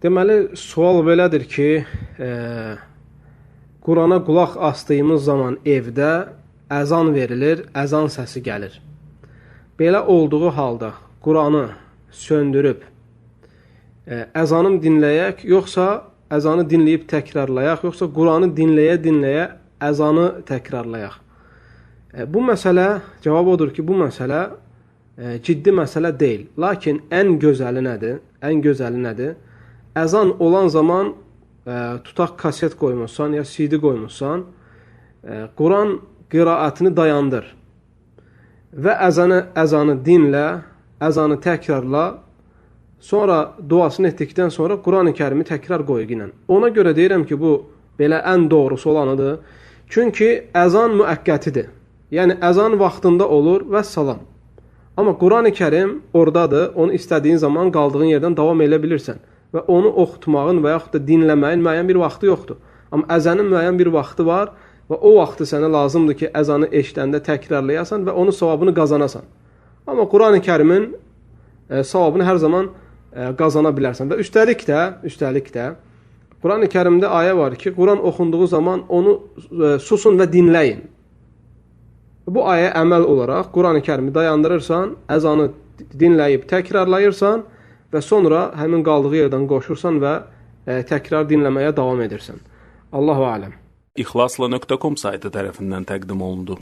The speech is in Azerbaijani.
Deməli, sual belədir ki, Qurana qulaq asdığımız zaman evdə əzan verilir, əzan səsi gəlir. Belə olduğu halda Quranı söndürüb əzanı dinləyək, yoxsa əzanı dinləyib təkrarlayaq, yoxsa Quranı dinləyə-dinləyə əzanı təkrarlayaq? Bu məsələ, cavab odur ki, bu məsələ ciddi məsələ deyil. Lakin ən gözəli nədir? Ən gözəli nədir? Əzan olan zaman tutaq kaset qoymuşsan ya CD qoymuşsan, Quran qiraətini dayandır və əzanı dinlə, əzanı təkrarla, sonra duasını etdikdən sonra Quran-ı Kərimi təkrar qoy ilə. Ona görə deyirəm ki, bu belə ən doğrusu olanıdır. Çünki əzan müəqqətidir. Yəni, əzan vaxtında olur və salam. Amma Quran-ı Kərim oradadır, onu istədiyin zaman qaldığın yerdən davam edə bilirsən. Və onu oxutmağın və yaxud da dinləməyin müəyyən bir vaxtı yoxdur. Amma əzanın müəyyən bir vaxtı var və o vaxtı sənə lazımdır ki, əzanı eşidəndə təkrarlayasan və onun savabını qazanasan. Amma Quran-ı Kərimin savabını hər zaman qazana bilərsən. Və üstəlik də Quran-ı Kərimdə ayə var ki, Quran oxunduğu zaman onu susun və dinləyin. Bu ayə əməl olaraq Quran-ı Kərimi dayandırırsan, əzanı dinləyib təkrarlayırsan və sonra həmin qaldığı yerdən qoşursan və təkrar dinləməyə davam edirsən. Allahu aləm. İxlasla.com saytı tərəfindən təqdim olundu.